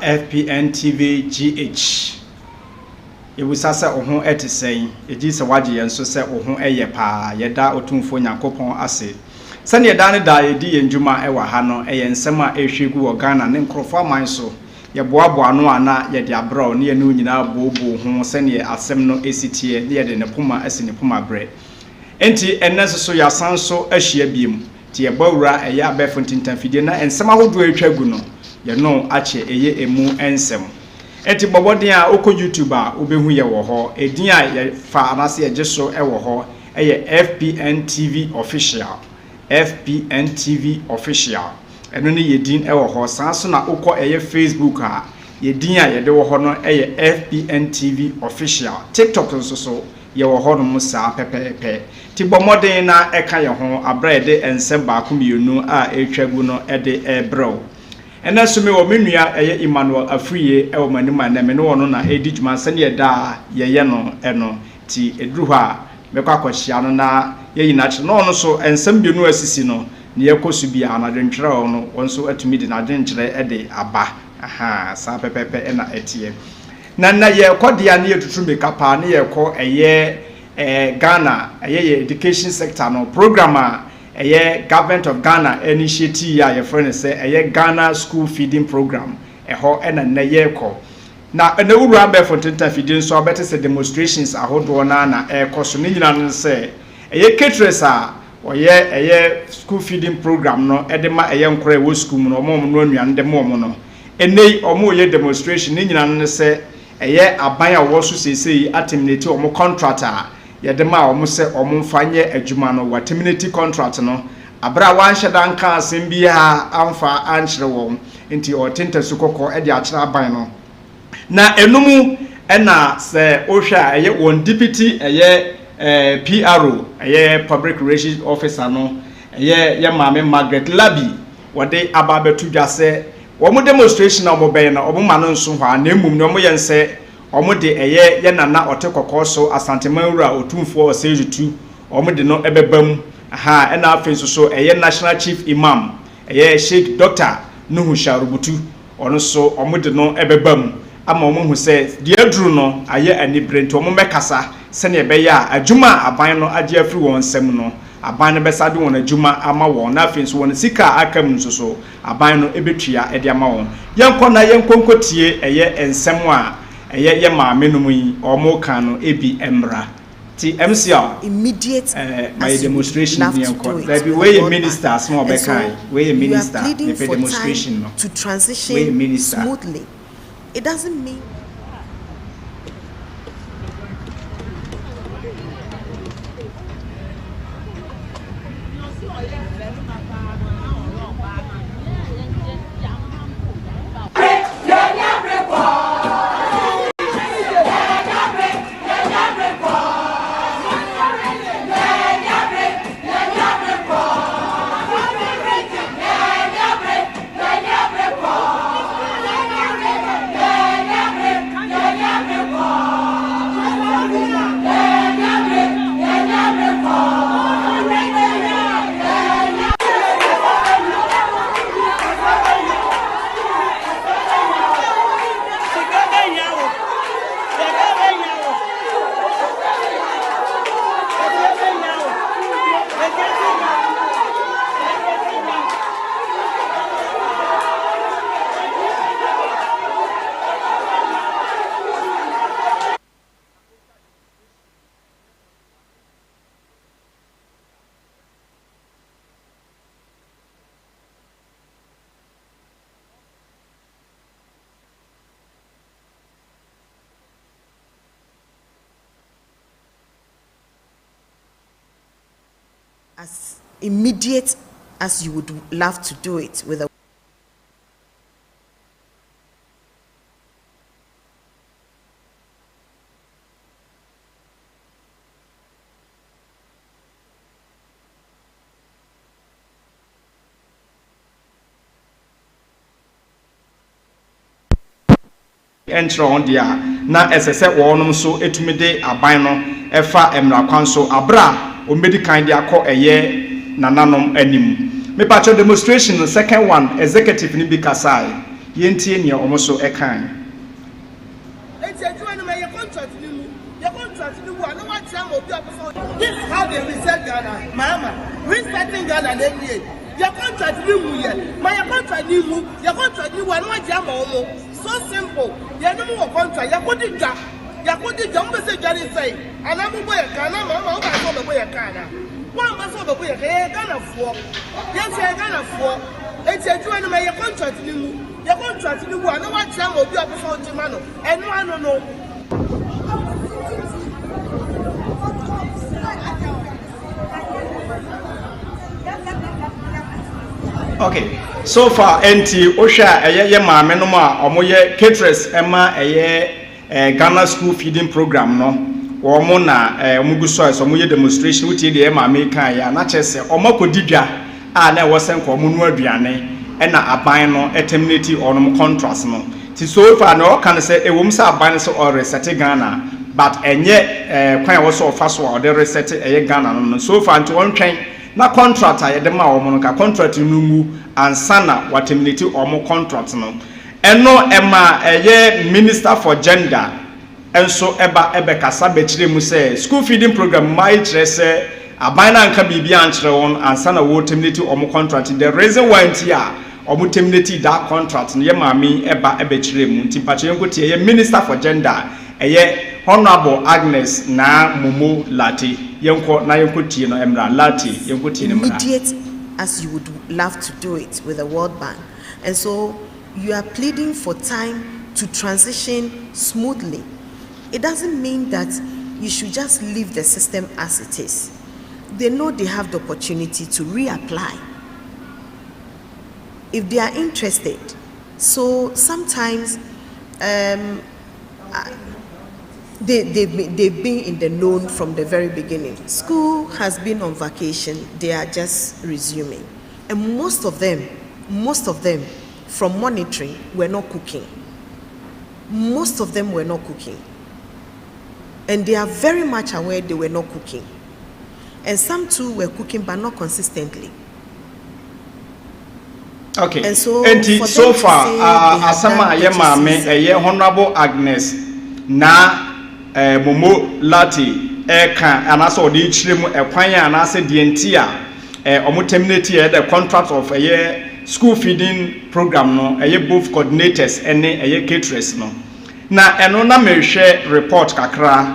FPNTV GH. You will say, oh, et saying, it is a waji and so say, oh, a pa, yeda Otumfour Nyankopon ase. Send your Danny Di and Juma Ewa Hano, a and Sema Eshigu or Ghana, and Croffa Minso. Ye boabo no ana ye dia bro ne enu nyina bobo ho sene ye asem no esitie ne ye de ne puma asine puma bre enti enese so ya sanso ahia biem ti ye bawura eye abefo tintanfidie na ensem ahodo atwagu no ye no ache eye emu ensem enti boboden a oko YouTube a obehu ye wo ho edin a ye fa anase ye geso e wo ho eye FPNTV official FPNTV official eno ne yedin e wo ho sanso na ukọ eye Facebook a yedin a yede wo ho no eye FPNTV official TikTok nso so ye wo ho no musa pepepe ti bomoden na eka ye ho abrede ensem ba ko mienu a etwagu no ede ebro ena so me wo menua eye Emmanuel Afriye e wo manima na me no wono na edi djuma se ne da ye no eno ti edru ho a mekwa akohia no na ye yina che no no so ensem bienu asisi no ne yakosu bia na dwentwere no wonso atumi de na dwentwere ede aba aha sa pepepe ena etie na ye kodia ne yetutu mekapa ne ye ko eye Ghana eye education sector no program a eye government of Ghana initiative ya ye friend say eye Ghana school feeding program eho ena na ye ko na wuru abefo tenta feeding so abete say demonstrations ahodo na ekoso ne nyina no say eye caterers a oye eye school feeding program no edema eye nkora wo school no omom no anuan de mom no enei omo ye demonstration ne nyina no say eye aban a wo so sesei aterminate omo contractor yedema omo se omo mfanye adwuma no wa terminate contract no abra wan hyedan ka asem bi ha amfa ankyere wo nti o tenta sukoko e de akyere aban no na enumu ena se ohwa eye won deputy eye PRO eye public relations officer no eye ye Mame Margaret Labi wode ababetu dwase wo demonstration na omo be na omo ma no nso hwa na emum no omo yense omo de eye ye nana otekokko so asantemanwura Otumfour osejutu omo de no ebebam aha ena afenso so eye national chief imam eye Sheikh Dr. Nuhu Sharubutu ono so omo de no ebebam ama omo hu se de aduru no aye anibrent omo mekasa sene beya adwuma aban no age afri won sem no aban no besade won adwuma ama won na afenso won sika akam nso so aban no ebetua ede ama won yenko na yenkonkotie eye ensem a eye ye maame no yi omo kan no ebi emra ti MCR immediate my demonstration yenko there be way minister small be kan way minister if a demonstration no to transition smoothly. It doesn't mean as immediate as you would love to do it with a enter on dia na esese wonum so etumide aban no efa emra kwan so abra o medical dia ko eye nananom anim me patcho demonstration the second one executive ni bi kasai yentie ne omoso ekan. This is how they reset Ghana, Mama. Resetting Ghana every year. Your contract new year. My contract new. Your contract new one. So simple. You no more contract. You put it down. You put it down. Say Johnny say. And I'm going Ghana, Mama. I'm going to go Ghana. One person go Ghana for. Yes, Ghana for. It's a two and my contract new. Your contract new one. No one time will be up before tomorrow. And no one know. Okay, so far NT Osha eye maame no ma omoye caterers ema eye Ghana school feeding program no omo na omugu so omoye demonstration wuti de maame kan ya na chese omakodidwa a na wosen ko omunu aduane na aban no terminate on contracts no ti so far no kan say ewom sa aban so or reset Ghana but enye kwan wo so fa so or the reset eye Ghana no so far nti won twen na contract a yede ma omo no ka contract no mu ansana waterminate omo contract no eno ema eye minister for gender enso ebe kasa be kire mu say school feeding program mai kire say aban na nka bibia ankire won ansana wo terminate omo contract the reason why ntia omo terminate that contract no ye maami ebe kire mu nti pache nkotie ye minister for gender eye Honorable Agnes na Momo Lati yenko na yenko tie no emra Lati yenko tie no immediate as you would love to do it with the World Bank, and so you are pleading for time to transition smoothly. It doesn't mean that you should just leave the system as it is. They know they have the opportunity to reapply if they are interested. So sometimes they've been in the known from the very beginning. School has been on vacation. They are just resuming. And most of them, from monitoring, were not cooking. Most of them were not cooking. And they are very much aware they were not cooking. And some too were cooking, but not consistently. Okay. And so, so far, Asama Yemame, Honorable Agnes, na Momo Lati eka anaso di chiremu ekwanya anase dientia omo terminate the contract of school feeding program no both coordinators ene caterers no na eno na mehwe report kakra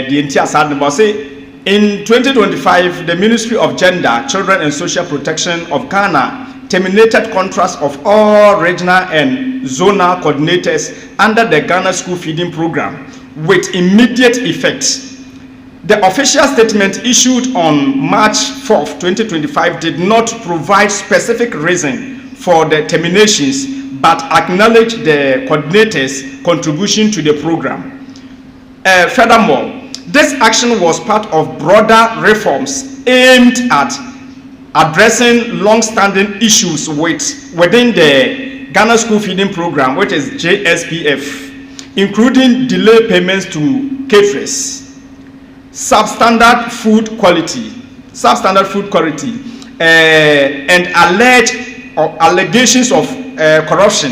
dientia sad no say in 2025 the Ministry of Gender, Children and Social Protection of Ghana terminated contracts of all regional and zonal coordinators under the Ghana school feeding program with immediate effect. The official statement issued on March 4th, 2025 did not provide specific reason for the terminations but acknowledged the coordinators' contribution to the program. Furthermore, this action was part of broader reforms aimed at addressing long-standing issues within the Ghana school feeding program, which is JSPF, including delayed payments to caterers, substandard food quality, and allegations of corruption.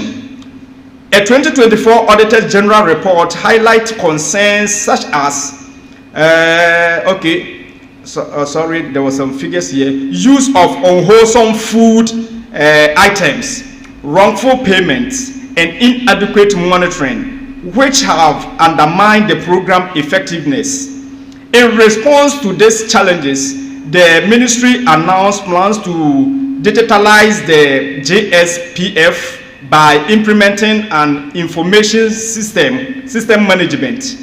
A 2024 Auditor General report highlights concerns such as sorry, there were some figures here. Use of unwholesome food items, wrongful payments, and inadequate monitoring, which have undermined the program effectiveness. In response to these challenges, the ministry announced plans to digitalize the JSPF by implementing an information system management.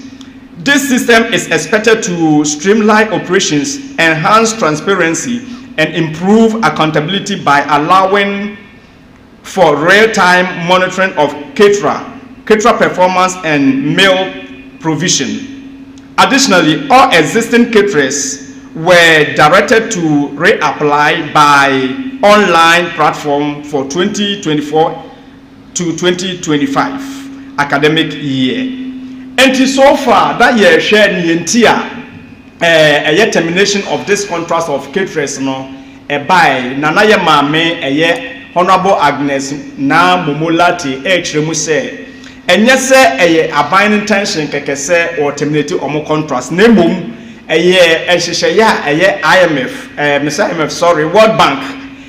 This system is expected to streamline operations, enhance transparency, and improve accountability by allowing for real-time monitoring of caterer performance and meal provision. Additionally, all existing caterers were directed to reapply by online platform for 2024 to 2025 academic year. And so far, that year shared the entire termination of this contract of caterers no by Nanaya Mame Honorable Agnes na Momolati echremu se enye se eye aban intention keke se or terminate omo contracts na mom eye ehihye ya eye IMF Mr. IMF sorry World Bank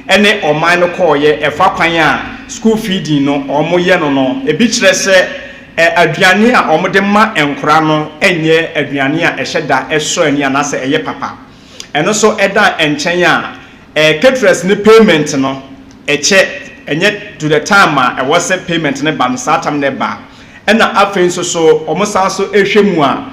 ene oman no call ye efa kwan a school feeding no omo ye no ebi kire se aduane a omo de ma enkora no enye aduane a eheda eso ani anase eye papa eno so eda enchen a caterers ni payment no eche enye to the time a was payment ne ba satam ne ba ena afen so omo san so ehwemu a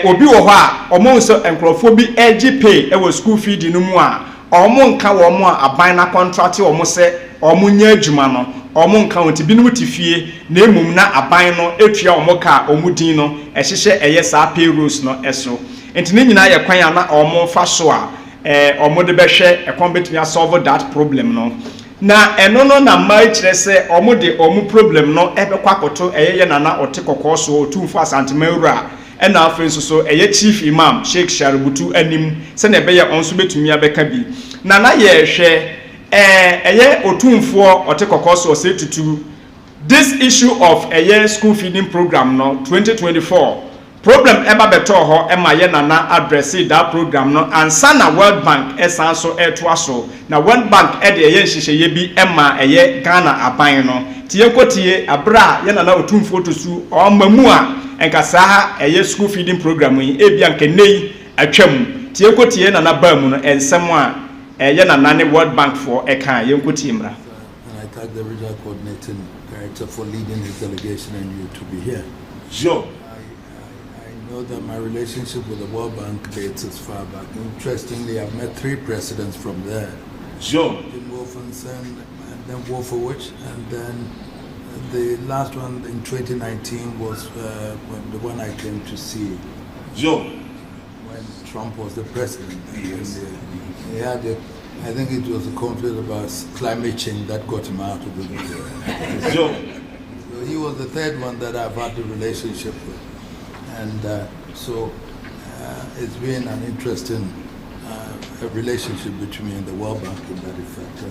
obi wo ho a omo so enkrofo bi egi pay e wo school feeding no mu a omo nka wo mo a aban na contract omo se omo nya adwuma no omo nka won ti binum ti fie na emum na aban no etua omo ka omo din no ehihye eye sa payrolls no eso enti ne nyina ye kwan na omo fa so a omo de behwe ekon betumi solve that problem no na eno no na mai kire se omo de omo problem no ebekwa koto eye nana ote kokoso Otumfour Asantemaura ena afen so eye chief imam Sheikh Shaributu anim se na ebe ye onso betumi abeka bi na ye hwe eye Otumfour ote kokoso se tutu this issue of eye school feeding program no 2024 problem eba beto ho ema ye nana address that program no ansa na World Bank esan so eto na World Bank e de ye nhihye bi ema eye Ghana aban no tie kotie abra ye nana Otumfour to su o mamu a enkasa ha eye school feeding program yi e bia nkenei atwam tie kotie nana ba mu no ensem a ye nana ne World Bank for e kan ye nkotie mra. And I thank the regional coordinating director for leading his delegation and you to be here. Sure. I know that my relationship with the World Bank dates as far back. Interestingly, I've met 3 presidents from there. Sure. Jim Wolfenson, and then Wolfowitz, and then the last one in 2019 was the one I came to see. Sure. When Trump was the president. Yes. He had I think it was a conflict about climate change that got him out of the video. Sure. So he was the 3rd one that I've had the relationship with. And so it's been an interesting relationship between me and the World Bank in that effect.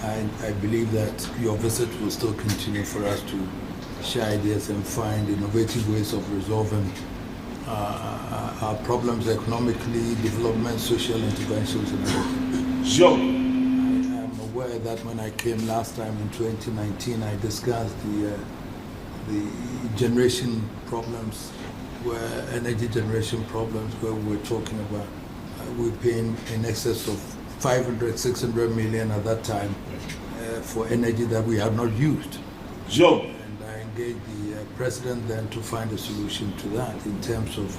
And I believe that your visit will still continue for us to share ideas and find innovative ways of resolving our problems economically, development, social interventions, and everything. Sure. I am aware that when I came last time in 2019, I discussed the generation problems, where energy generation problems, where we were talking about we're paying in excess of 500-600 million at that time for energy that we had not used. Sure. And I engaged the president then to find a solution to that in terms of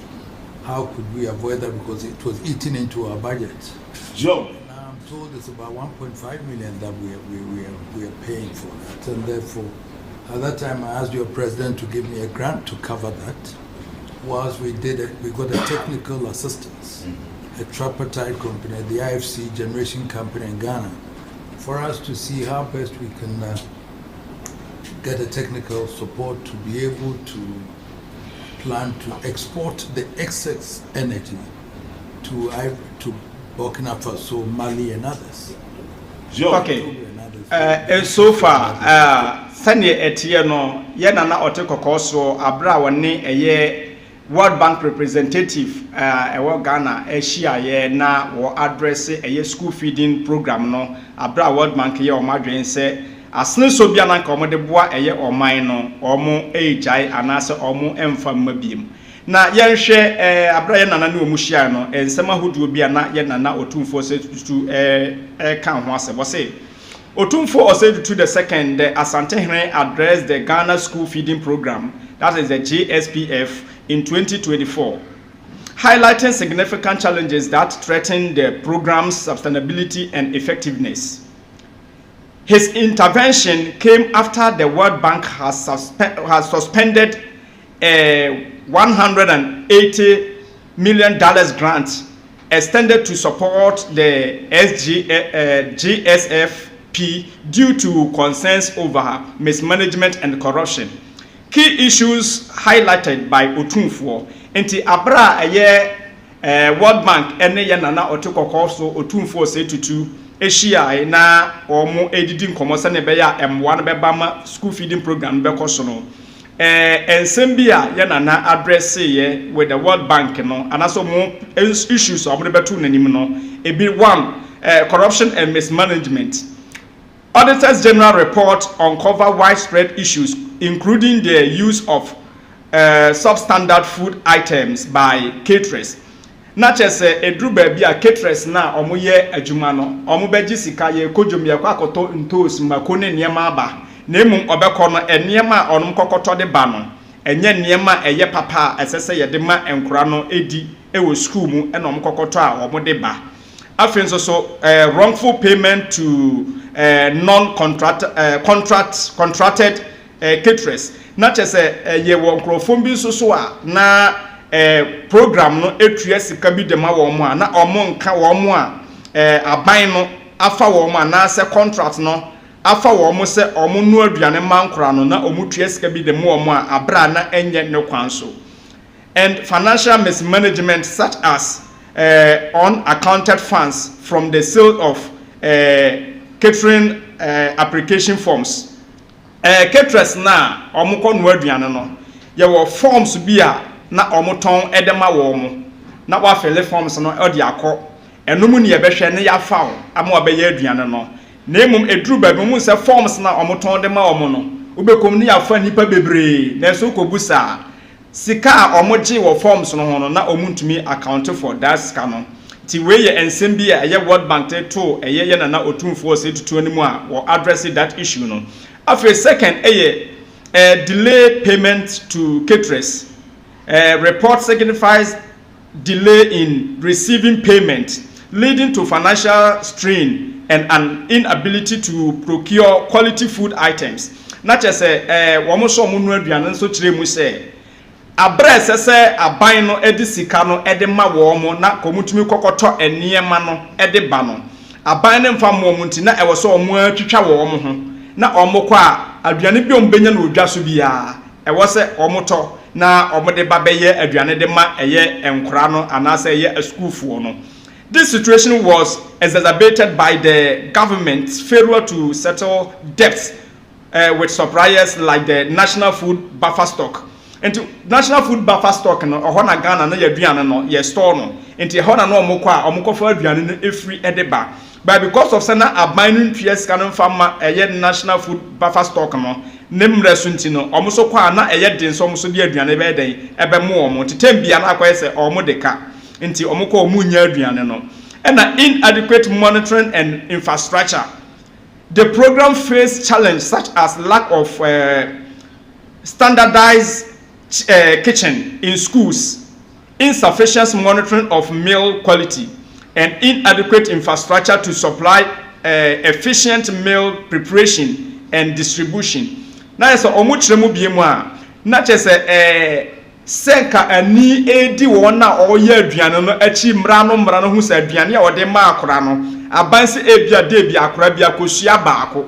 how could we avoid that, because it was eating into our budget. Sure. Now I'm told it's about 1.5 million that we are paying for that, and therefore at that time I asked your president to give me a grant to cover that. Whilst we did it, we got a technical assistance, a tripartite company, the IFC generation company in Ghana, for us to see how best we can get a technical support to be able to plan to export the excess energy to Burkina Faso, Mali, and others. Okay. And so far, Sanya Etieno, Yanana Otekokoso, Abra Wane, a year World Bank representative, a Ghana, a Shia, na or address a year school feeding program, no, Abra World Bank, or Madrid, say, as soon as Sobiana come the bois a year or mine, or more ADEHYE and answer or more Mabium. Na yen share Abra Yana no Mushiano, and some who will be a not Yana Otumfour to count once was say. Otumfour said to the second, the Asantehene addressed the Ghana School Feeding Program, that is the GSPF, in 2024, highlighting significant challenges that threaten the program's sustainability and effectiveness. His intervention came after the World Bank has suspended a $180 million grant extended to support the GSFP due to concerns over mismanagement and corruption. Key issues highlighted by Otumfour enti abra World Bank ene ye nana otokokoso Otumfour say tutu ehia na omo edidi nkomo se ne be ya M1 be ba ma school feeding program be koso no ensem bi a ye na address ye with the World Bank no anaso mo issues omo de betu nanim no ebi one corruption and mismanagement. Auditors General report uncover widespread issues including the use of substandard food items by caterers. Na chese edru ba bia caterers na omo ye adwuma no omo beji sika ye kodwom ye kwa akoto ntos mako ne niema aba na emum obekọ no eniema onom kokoto de ba no enye niema eye papa esese ye de ma enkura no edi ewo school mu enom kokoto a omo de ba afenso so wrongful payment to contracted caterers. Na chese ye wo nkrofo bi so a na program no etua sika bi de ma wo mo a na omo nka wo mo a aban no afa wo mo na se contract no afa wo mo se omo no aduane mankora no na omo tua sika bi de ma wo mo a abra na enye ne kwanso. And financial mismanagement such as unaccounted funds from the sale of catering application forms. Caterers na omo ko no aduane no ye wo forms bi a na omoton edema wo mo na wa fele forms no odi akọ enum ne ye behwe ne ya fawo ama obeye aduane no na emum edru ba mu se forms na omoton de ma wo mo no ubekom ne ya fa nipa bebre na so kobusa sika omoje wo forms no ho no na omuntumi account for that sika no ti we ye ensem bi a ye World Bank to ye na Otumfour se tutu animu a wo address that issue no. After second delay payment to caterers. Report signifies delay in receiving payment, leading to financial strain and an inability to procure quality food items. Not just womo so mo no aduane so kire mu se abre sese aban no edi sika no edi ma wo mo na komutumi kokoto eniema no edi ba no aban ne mfa mo nti na ewo so omo atwitwa wo mo ho na omo kwa aduane bi ombenya na odwa so bia ewo se omo to na omode babeye aduane de ma eye enkora no anase eye schoolfo no. This situation was exacerbated by the government's failure to settle debts with suppliers like the National Food Buffer Stock. And National Food Buffer Stock no ohona Ghana na yaduane no ye store no enti ehona no omokwa omokofo aduane no efri edeba. But because of sana abandoned PS canon farmer National Food Buffer Stock no nemre sunti no omuso kwa na den so omuso di aduane be den ebe mo omo titembia na akwese omo deka nti omukọ omunya aduane no. And inadequate monitoring and infrastructure. The program faced challenges such as lack of standardized kitchen in schools, insufficient monitoring of meal quality, and inadequate infrastructure to supply efficient meal preparation and distribution. Na so omuchiremu biemu a na chese senka ani edi wona oye aduane no achi mra no hu sa aduane a ode ma akora no abanse ebia de bia akora bia kosua baako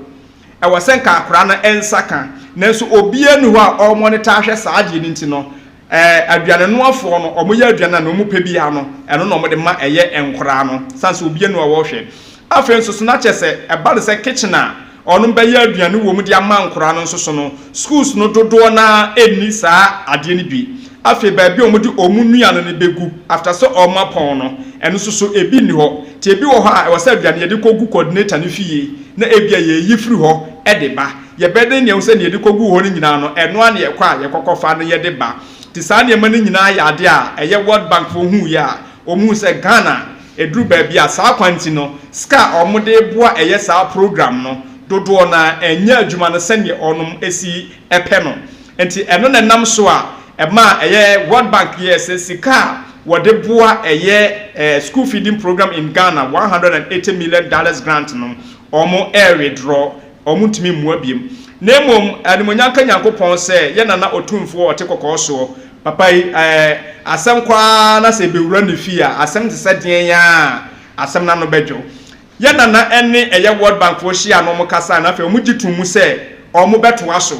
e wo senka akora no ensaka nanso obia nu ho a o monitor ahwe saade ni nti no aduane no afo no omoye aduane na omu pe bia no eno no omode ma eye enkora no sanso obia nu wo hwe afenso so na chese e ba de se kitchen a onu be ya aduane wo mu de ama nkora no nso no schools no dodo na eni saa ade ni bi afi ba bi omudi omunua no ne begu after so oma pon no eno so ebi ni ho ti ebi wo ha e wasa aduane ye de kogu coordinator ne fie na ebia ye yifri ho e de ba ye bede ne wo se ne ye de kogu ho ni nyina no eno ane ye kwa ye kokofa no ye de ba ti saa ne ma ni nyina ya ade a eye World Bank fo hu ya omu se Ghana edru ba bia saa kwanti no ska omode boa eye saa program no dodo na enya adwuma no sene onom esi epe no enti eno na nam so a ema eye World Bank yes sika wode boa eye school feeding program in Ghana $180 million grant no omo air draw omo timi mu abiem na mom animonyanka nyankopon se ye na Otumfour otekokọ so papa asem kwa na se bewura ne fia asem te se den ya asem na no bedwo ye na ene eye World Bank fo hia no mo kasa na fe omo gitumu se omo beto aso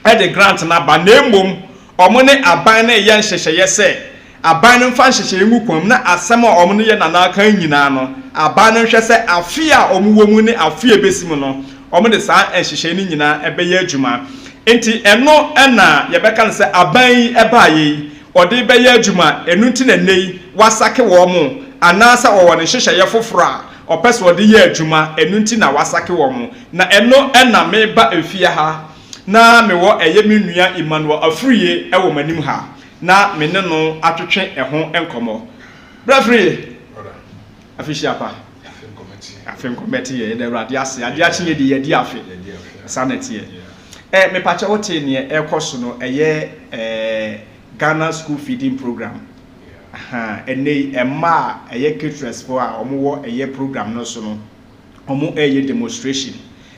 e de grant na ba na mom omo ne aban na ye nhyehyeye se aban no mfa nhyehyɛ mu kwam na asɛm a ɔmo no yɛ nana kan nyinaa no aban no hwɛ sɛ afi a ɔmo wɔ mu ne afi ebesim no ɔmo de saa nhyehyɛ ni nyinaa ɛbɛyɛ adwuma enti ɛno ɛna yɛbɛka no sɛ aban yi ɛbaa yi ɔde bɛyɛ adwuma ɛnu nti na nei wasake wɔ mo anaasɛ ɔwɔ ne nhyehyɛ foforɔ a ɔpɛ sɛ ɔde yɛ adwuma ɛnu nti na wasake wɔ mo na ɛno ɛna meba efie ha na mewɔ ɛyɛ me nua Emmanuel Afuriye ɛwɔ manim ha na me ne no atwetwe ɛho nkɔmɔ brafri afishia pa afem committee ye the radiase ade akye de ye di afe sanete me pacha wote ne ekoso no eye Ghana school feeding program ene emma eye caterers for a omo eye program no so no omo eye demonstration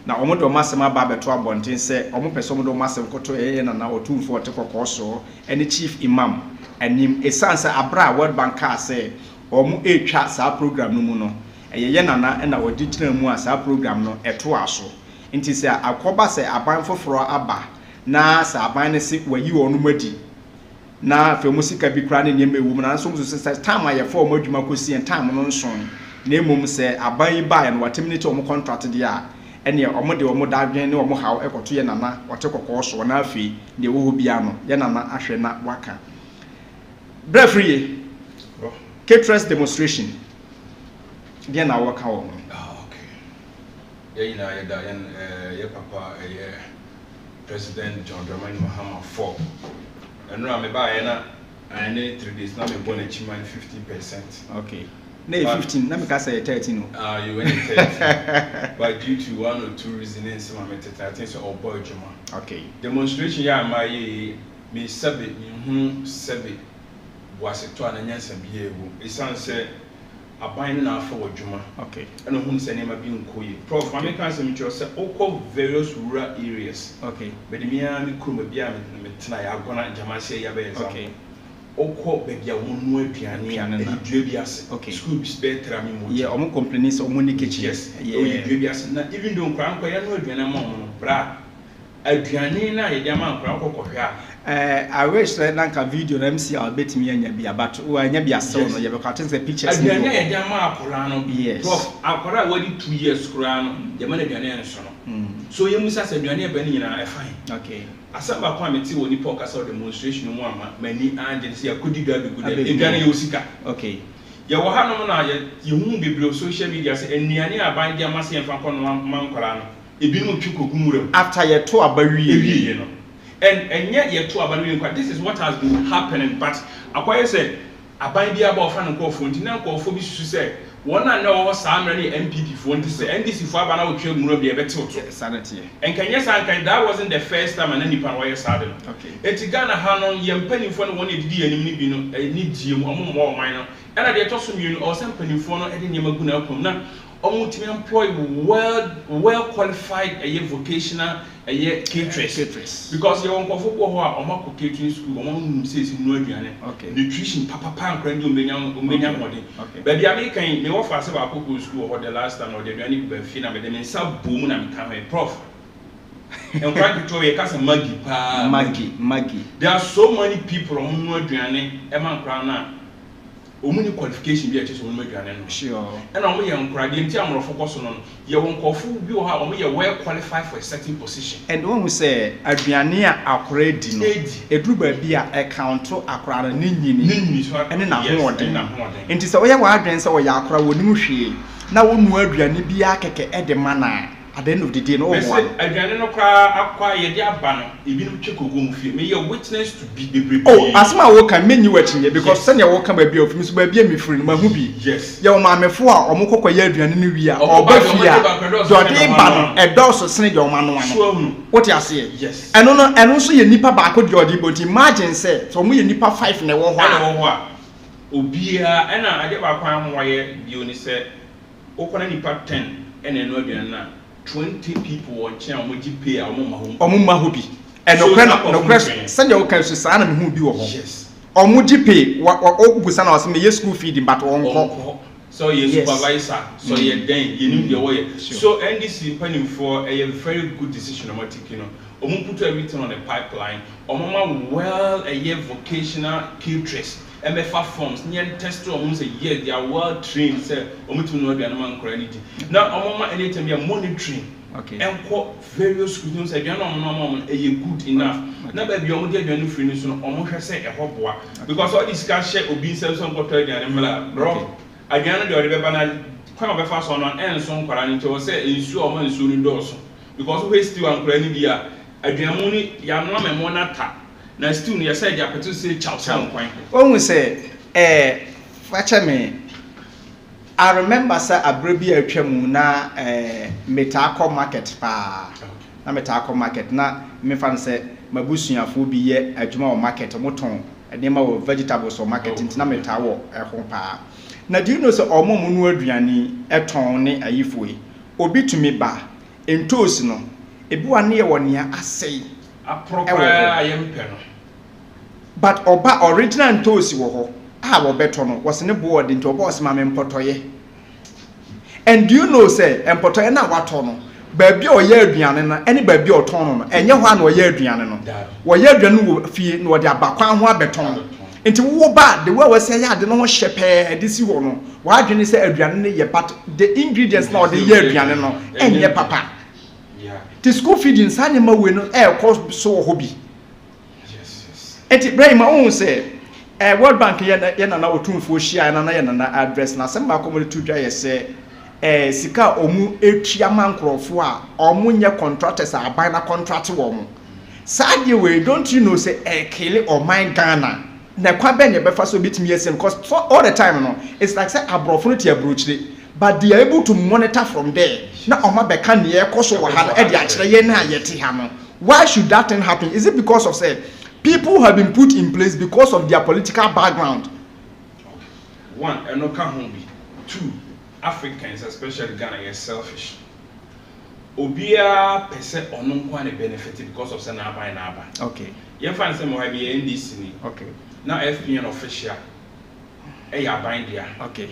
na omo do masem aba beto abonten se omo pese omo do masem koto eye na Otumfour te kokoso ene chief imam anim esanse abra World Bank ka se omo etwa sa program no mu no eye nana na wodi kyina mu a sa program no eto aso nti se akoba se aban foforo aba na sa aban ne se wayi wonu madi na fe musika bi kra ne nyem ewu na so muso se time aye for omo adwuma kosi time no nson na emom se aban yi ba ya no watem ne to omo contract dia ene omo de omo dadwen ne omo haw ekoto ye nana wote kokko so na afi de wo ho bia no ye nana ahwe na waka brefriye caterers demonstration dia na waka wo okay ye ina ye da ye papa ye President John Dramani Mahama 4 and no me ba ye na ane 3 days na me born chima 50%. Okay. No, 15. Let me say 13. You went 13. But due to one or two reasons, some of I think so. Oh boy, Juma. Okay. Demonstration. Yeah, my me sabi sabi was it to an NSEM here. It sounds say a binding now for Juma. Okay. And whom say name being Koyi. Prof, I make answer me to say all various rural areas. Okay. But the Miami Kumabia tonight I'm gonna Jamasi Yabe. Okay. Oko baby a wonu aduane e dua bi ase school bi better me mo yeah omo complaints omo ni kitchen yes yeah dua bi ase na even though nkran kwa ya no aduane ma mo bra aduane na ye dia ma nkran kokkohwe a I wish that nanka video na MC I'll bet me anya bia but o anya bia so no ye be kwate say pictures aduane ye dia ma akora no yes prof akora wadi 2 years kura no ye ma na aduane en so no so ye musa say aduane e ba ni nyina e fine okay asaba kwa meti woni podcast or demonstration mu ama mani anje se yakodi gabe gude aduane ye osika okay ye wo ha no na ye hu bebre social media say enuane aban dia ma se en fa kono mankora no ebi no twikogu muram after ye to abawie no and yet ye to abawie kwa this is what has been happening but akwaye say aban dia ba ofa no kofo ntina kofo bi susu say wona na wo saa mra ne MPP fo nti say NDC fo aba na wo twa muram bia betew to sanity and kanya sankan that wasn't the first time and nipa wo ye sade no okay etigana ha no ye mpanifo no wona didi anim ni bi no ni die mu omo mo man no ena de to so mienu o sem panifo no e de nyema gu na akom na omo timi employ well qualified vocational caterers because you won kofo ko ho a omo ko catering school omo num say no aduane nutrition papa nkran di omenya mode but the American me wo fa se ba ko school ho the last time or the aduane ba fi na me de me sa boom na me kan prof and quite to we kasa Maggie there are so many people on no aduane e man kran na omuni qualification bi a cheso no aduane no sure and omo ye nkrade nti amrofo koso no ye won kofo bi o ha omo ye well qualified for a certain position and when we say aduane a akora di no eduru ba bi a account akora na nyini so ene na hoɔden nti sɛ oyɛ wa adwen sɛ oyɛ akora woni hwie na wonu aduane bi akeke ede mana at the end of the day no one aduane no kwa akwa ye di aba no ebi no twekogom fie me ye witness to be the oh asma wo kan menyi watinye because sanya wo kan ba bi ofimi so ba bi amifiri no mahu bi yes ye wo maamefo a omo kokoye aduane no wi a oba fie a do de ba no edoso sene de oma no ano what you say yes eno so ye nipa ba ko de odi but imagine say so mo ye nipa 5 na wo ho a obia ena ade ba kwan mo ye bi oni se okona nipa 10 ena no aduane na 20 people watching omoji pay omo mahobi and no question send your can say na me hu bi wo ho yes omoji pay obusa na me ye school feeding but onko so ye supervisor so ye den ye nim de wo ye so NDC planning for a very good decision omo take no put everything on the pipeline. Well a year vocational caterers. MFA forms near test almost a year. They are well trained. Say to know the animal credit. Now anytime you are monitoring. Okay. And various schools again good enough. Now baby you only finish on almost say a hot boy. Because all this cash share will be some quarter and bro. Again the other come up fast on and some quarantine to say ensure man soon doors. Because we still and credit here. Again money ya no me monata. Na still you say you put say chow. When we say watch me, I remember sir abrebi atwam na metako market pa. Na metako market na me fan say mabusuafo bi ye adwuma o market moton enema wo vegetables o market ntina metawo ho pa. Na do you know say omo mu aduane eton ne ayifoe obi tumi ba entos no ebiwa ne ye wonia asei apropa ayempe no. But oba original ntosi wo ho a wo beto no was ne board into oba osma me mpotoye. And do you know say mpotoye na wato no baabi oye aduane na ene baabi oton no enye ho na oye aduane no wo ye aduane wo fie na wo de abakwan ho abeton. Enti wo ba the way we say ya de no ho hyepe de si wo no wa adwene say aduane ne ye but the ingredients na de ye aduane no enye papa. Yeah. The school feeding sanema we no e cost so hobby. Eti Ibrahim own say World Bank ye na Otumfour share na ye na address na sem ba komode tudwa ye say sika omu etua mankrofo a omu nye contractors aban na contract wo mu sadie we don't you know say kill or mine Ghana na kwa be ne be fa so bitimi yesem because all the time no it's like say abrofo no tie abrochire but they are able to monitor from there na oma be kan ye koso wa ha e de akire ye na yete ha no. Why should that thing happen? Is it because of say people have been put in place because of their political background? One, enoka hombi. Two, Africans, especially Ghana, are selfish. Obia pese ononkwa ne benefit because of senaba and aba. Okay. You find some who have NDC. Okay. Now FPN official. Ya bind there. Okay.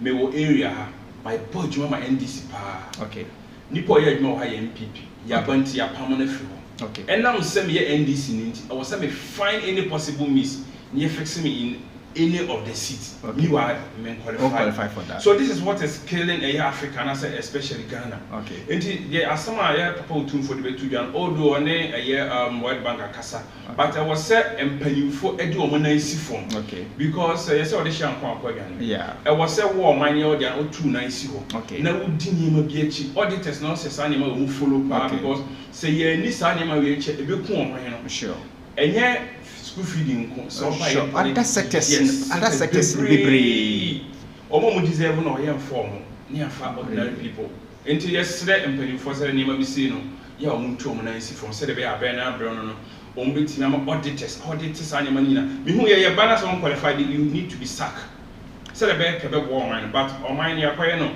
Me wo area my boy my NDC pa. Okay. Nipo ya juma ha MPP. Ya banti ya permanent feel. Okay. And now say me NDC I was say me find any possible means near fixing me in any of the seats. Okay. You are qualified for that. So this is what is killing a African, especially Ghana. Okay. And there are some people for the two Jan, although a year World Bank Kasa. Okay. But I was set and paying for a do nice form. Okay. Because yes, all the sham yeah. I was a war money or there or 2 nice. Okay. Now didn't be a cheap auditors now says animal will follow because say yeah, this animal will check a bit more. Sure. And yet school feeding so sure. Other sectors be Omo deserve no yam form near far ordinary people. Until yesterday and penny for the name of Bissino, ya omuntu nice from said be a banner brown on bit auditors animal. Me who ya banners on qualified, you need to be sacked. Said a bear kept woman, but on mine ya no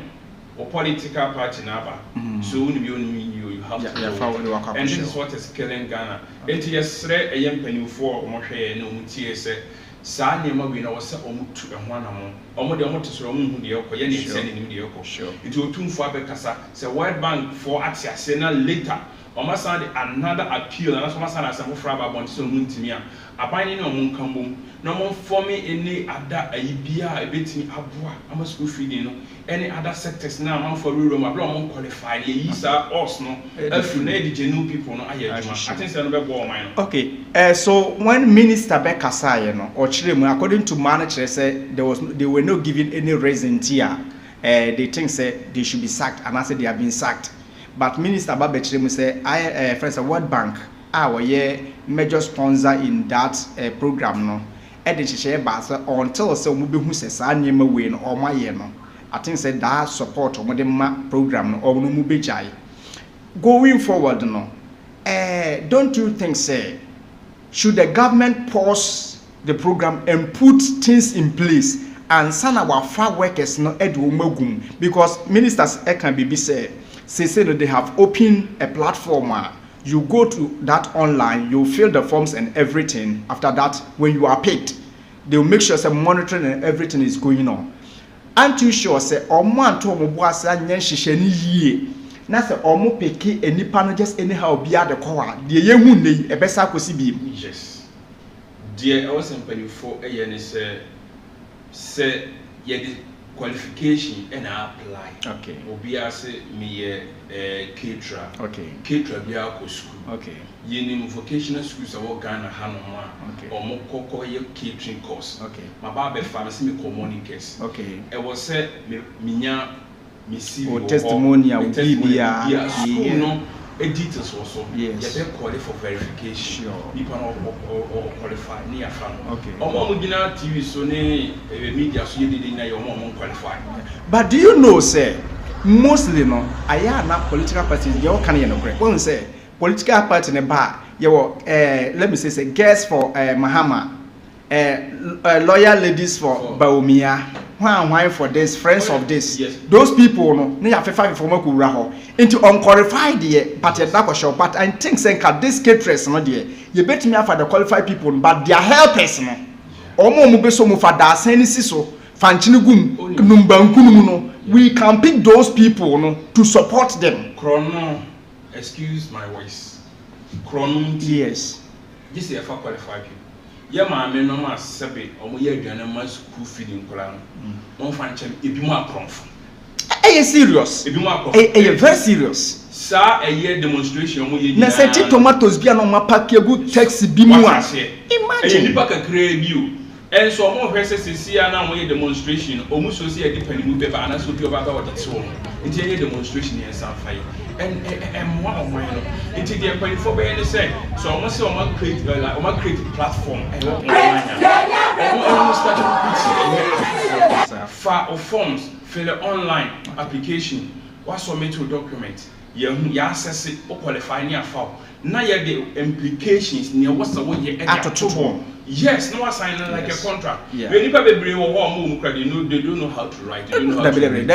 or political party naba. So you have to go. And this is what is killing Ghana. Until yesterday a young penny for Moshe no TSA. Sa nneema we na wose omutu ehwo anamo omo de omo tesoro omo hu de yoko ye ne send ni de yoko nti Otumfour abekasa say World Bank for atiase na later omo san de another appeal na so san asem for aba bon so omo ntimi a aban ni omo nkambom na omo form any other ayibia ebetimi aboa ama school feeding no any other sectors na man for rural ma omo qualified ye yisa us no afu na the genuine people no ayaduma I think say no be go man. Okay. So when Minister Bekasa no according to manager say they were not given any reason here. They think say they should be sacked and I said they have been sacked. But Minister Babechiremu say friends World Bank our major sponsor in that program no. Until say omubehu say sa nyema we no o maye no. I think say that support omodema program no or no mubejai. Going forward no. Don't you think say should the government pause the program and put things in place and send our farm workers no edumagum because ministers can be say that they have opened a platform you go to that online you fill the forms and everything after that when you are paid they will make sure some monitoring and everything is going on. Aren't you sure say omo anto omo boasa nyen hihye ni yie na se omo peke enipa no just anyhow be at the core de yehu nei ebesa kosi bi. Yes, dear I was in for a year say ye qualification and I apply. Okay. Obi ase me caterer. Okay. Caterer bi akọ school. Okay. Ye nim vocational schools awo Ghana hanom a. Okay. Omo kokọ ye catering course. Okay. Ma ba be fa me se me morning case. Okay. E was say me nya me see testimonial bia school no details also. Yes. You be qualify for verification. Sure. People or qualify ni afa no. Okay. Omo gina TV so ne media so ye dey na your mom qualify. But do you know, say, mostly no, aya na political parties you can you know correct. One say political party ne ba you let me say guests for Mahama, loyal ladies for Baumia, why for this, friends of this. Yes. Those people no, ne ya fefa for mo kura ho. Into unqualified there, but yet that show. But I think say this caterers no there. You bet me for the qualified people, but their helpers no. Omo mo be so mo fa da senisi so. We can pick those people no, to support them. Chrono, excuse my voice. Chrono, yes. This is a qualified people. Yeah, my men no mas sabi omo ye aduane mas school feeding kola no. Mon fan chem ebi mo apronfo. Are serious? Ebi mo apronfo. Are very serious. Sa a year demonstration omo ye. Na se tomatoes bia no ma pack egu taxi bi mu a. Imagine. Ni pa kakra bi o. And so more versus see now when demonstration almost so see a depending move and that's what you about what it's all. It's a demonstration in some fight. And one of mine it's the 24 by say so almost say on create platform and start far of forms fill online application what submit to document you access it or qualify near file. Now you the implications near what's the way you yes, no sign like a contract. Yeah. When you probably bring home credit, they don't know how to write. They don't know how to read.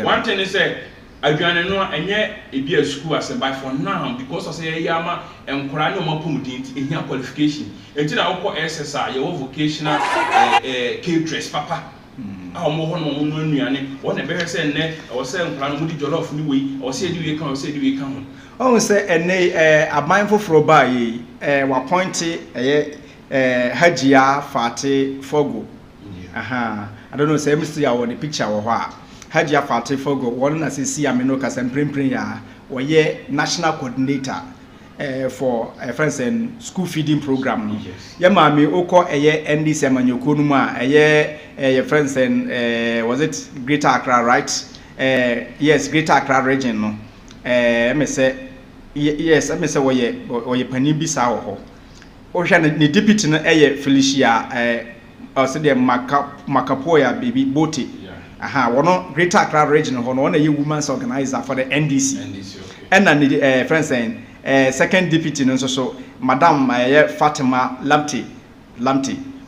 One thing is say, I know and yet it be a school as a by for now because I say Yama and Korano Mapumudin in your qualification. Until I call SSR, your vocational caterers, papa. Our more one a better say, or say, Plan Moody Jollof new way, or say, do you come, or say, do you come? Oh, say, and a mindful for by were pointy Hajia Fati Fogo. Aha. I don't know, say, Mr. I want the picture or what. Hajia Fati Fogo, one as you see, Aminokas and Primpria, or ye national coordinator for friends and school feeding program. Yes. Yamami Oko, a ye NSEM and Yokunuma, a ye friends and was it Greater Accra, right? Yes, Greater Accra region. No. Me say, yes, I say, or ye Panibisa or. Ocean ni deputy no Felicia or say the Macapoya baby Boti. Aha, one Greater Accra region one a women's organizer for the NDC. Okay. And then friends saying second deputy no so Madam Fatima Lamti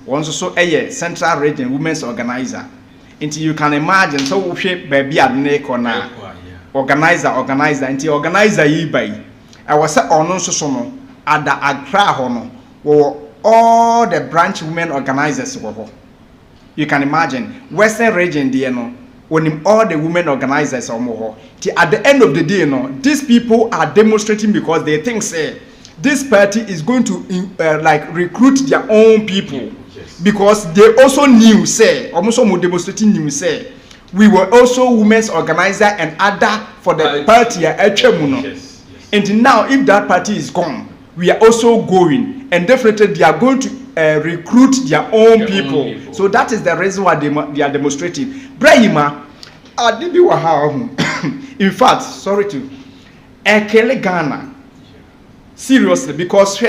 one so Central Region women's organizer. Until you can imagine so shape baby at na organizer until organizer yi by I was say ono so no at the Accra hono all the branch women organizers were. You can imagine Western region there no when all the women organizers are more. At the end of the day no these people are demonstrating because they think say this party is going to like recruit their own people. Yes. Because they also knew say almost some demonstrating knew say we were also women's organizer and other for the party Yes. And now if that party is gone we are also going and definitely they are going to recruit their own people. So that is the reason why they are demonstrating. Brahima, in fact, sorry to Ekele Ghana. Seriously, because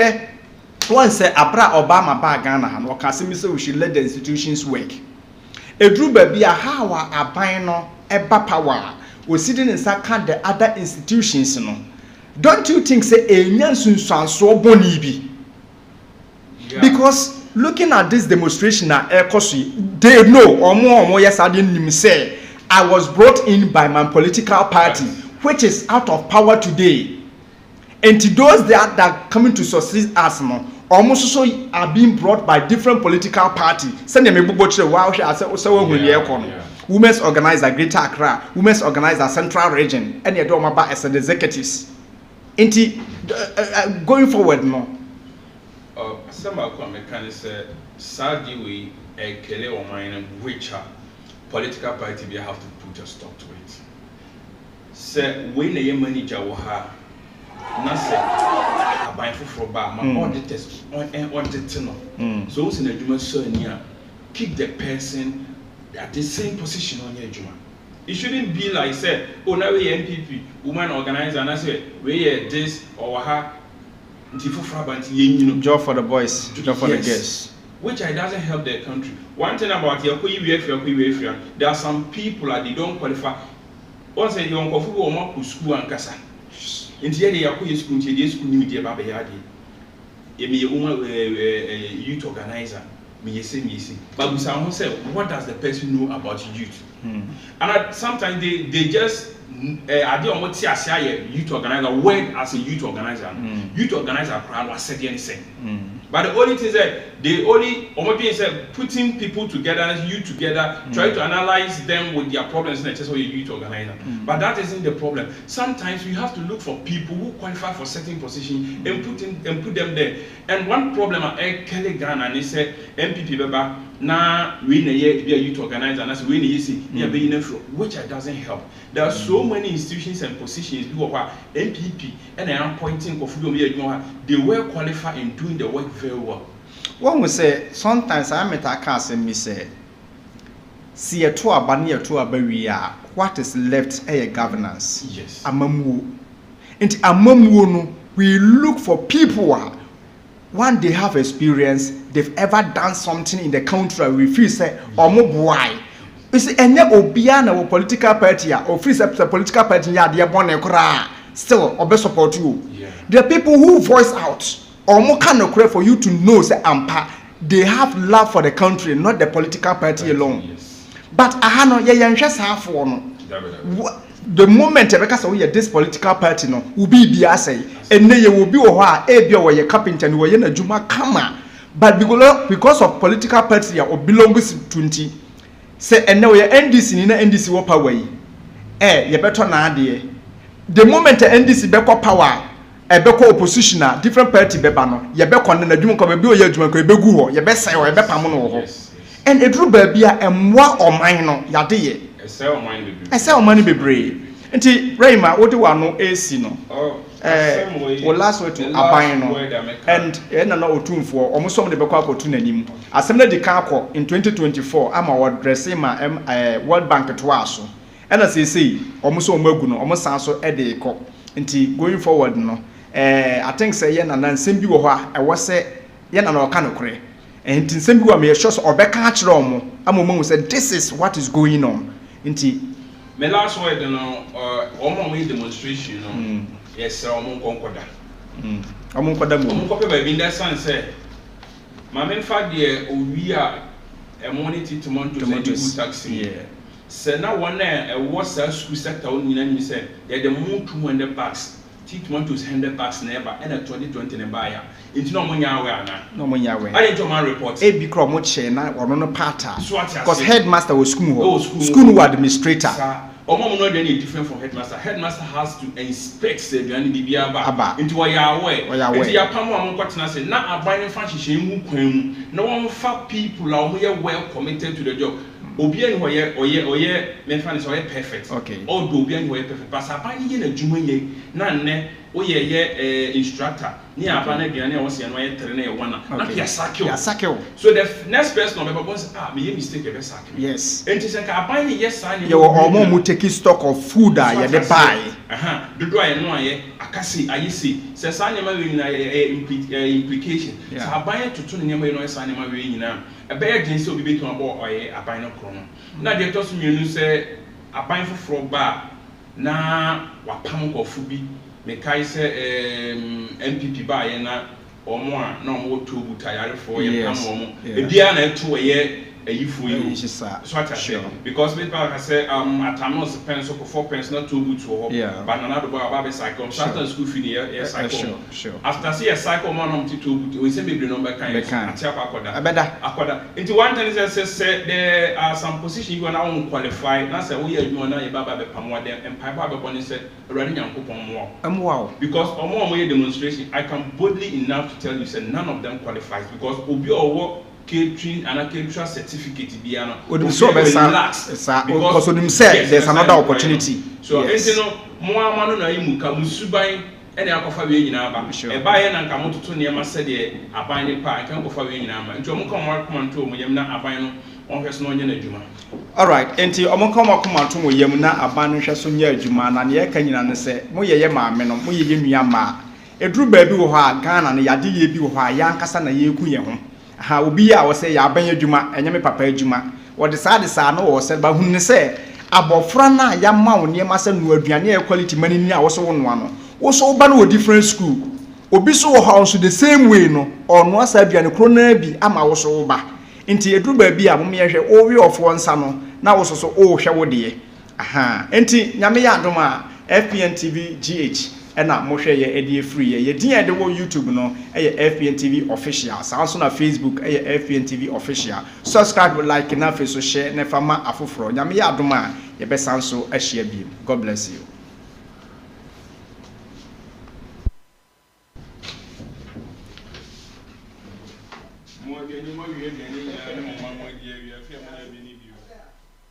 once Abra Obama ba Ghana, or Kasimi say we should let the institutions work. A drew baby a how a bino eba power was sitting in Saka the other institutions. No. Don't you think say a nyansun so bonibi? Because looking at this demonstration at Ekosi, they know or more yes I didn't say I was brought in by my political party, which is out of power today. And to those that are coming to succeed us no, almost so are being brought by different political parties. Send them a book wow I said so women's organizer Greater Accra, women's organizer Central Region, and you do about as executives. Inti going forward no. Some of the mechanics say sadly we a kele or mine which political party we have to put a stop to it. Say when the manager will have na say aban for ba my auditors on the no. So in the juma so near keep the person at the same position on your juma. It shouldn't be like say, oh now we MPP, woman organizer, and I say we this or her job for the boys, job for the girls. Which doesn't help their country. One thing about there are some people that they don't qualify. Once they don't qualify for school and casa. Instead they are school media babayadi. Youth organizer. But we say, what does the person know about youth? And sometimes they just I don't want to say youth organizer when as a youth organizer. Youth organizer crowd was said anything. But the only thing is that they only putting people together, youth together, try to analyze them with their problems and just a youth organizer. But that isn't the problem. Sometimes we have to look for people who qualify for certain position and put them there. And one problem at Kelly Ghana and they said MPP Baba now we be a youth organizer and that's we which doesn't help. There are so many institutions and positions people are MPP and they are pointing they were qualified in doing the work very well. One will say sometimes I met a cast and me say see a tour bania to a barrier what is left a governance. Yes. Amamu. And amamu we look for people one they have experience, they've ever done something in the country, we feel say or more why. You see, any obiana political party or free political party they are born a still or best support you. Yeah. There are people who voice out or more kind of cry for you to know say they have love for the country, not the political party alone. Yes. But ahano ye just half one. The moment because we this political party no will be say and you will be or a carpenter and we na juma kama but because of political party or belongs to 20 say and now your NDC in NDC wo power yi you better na ade the moment NDC be power e be opposition different party be ba no you be kon na juma ko be o ya juma ko be gu ho you be say o be pam no ho and edru ba bia emwa oman no yade ye I say money be brave. Nti Rayma, what do I know AC no? Last way to aban no. And na Otumfour, almost some the bekwa ko tu nanim. Assembly de Kako in 2024, am award dressing my World Bank to aso. And as say, almost so magu no, almost so e de ko. Nti going forward no. I think say yen na nsem bi wo ho a wo say yen na no ka no kore. And nsem bi wo me sure so obeka a kire omo. Amomo say this is what is going on. Inti my last word no omo demonstration no yes omo konkoda omo konkoda mo omo kope ba bi nda san say ma men fa de owi a money tomatoes taxi say na one was school sector on nyina say they the more 200 bucks tomatoes 100 bucks never and 2020 ne buyer into no money aware na no money aware I need to man report e bi kro mo che na or no parta because headmaster was school administrator omo no dey different from headmaster has to inspect the duane bibia ba into why aware into ya pam am kwatena say na aban fa hihye mu kwan mu na won fa people a won ye well committed to the job obi ani oye me fan is oye perfect okay all do obi ani oye perfect but aban ye na dwuma ye na nne oye instructor ni aban na duane won se no ye tere na ye wana na ya sackle so the next person no be say me ye mistake e be sackle yes and say ka aban ye sa ni ye omo mu take stock of food ye dey buy dodo aye no aye akase aye say sa nyama we nyina implication so aban toto nyama we no sa nyama we nyina ebe gen say obi be tun abo oye aban no kro no na de to so mienu say aban foforo ba na wapam kofu bi me kai say MPP ba ye na omo a na omo to buta yare fo ye pam omo e bia na eto ye for you. So what I say, because people can say at times pens or 4 pence not too good to hope. But another boy about cycle. Starting school fee here, cycle. After see a cycle man to we say maybe number kind of Aquada. Into one thing is say there are some positions you are now qualify. That's a way you are now about the Pamwa and Papa Bonnie said running young more. Wow. Because on more way demonstration, I can boldly enough to tell you say none of them qualifies because Obi or work catering and a catering certificate biano would so relax because on him said there's another opportunity. So you know more man na imu ka musuban ene akofa we nyina ba e ba ye na nka mototo ne ma se de aban ne pa kan kofa we nyina ma nti omo kan mo to mo yem na aban no on hwese no nya na adwuma. All right, enti omo kan mo to mo yem na aban no hwese nya adwuma na ne ka nyina ne se mo ye maame no mo ye nua ma eduru ba bi wo ha Ghana ne yade ye bi wo ha ya nkasa na ye ku ye ho ha obi a wo se ya ban adwuma enye me papa adwuma wo de sa no wo se ba hu ne se abofra na ya ma wo ne ma se no aduane e quality mani ni a wo so wo no ano wo so ba no different school obi so wo ha so the same way no ono asa aduane kro na bi ama wo so wo ba enti eduru ba bi a mo me hwe wo we of one sa no na wo so wo hwe wo de aha enti nyame ya adom a FPNTV GH ena mo hwe ye ADEHYE3 ye din de wo YouTube no FPNTV official so na Facebook FPNTV official subscribe like na fe so share na fama afoforo nyame ya adom a ye be sanso ahia bi. God bless you. Mo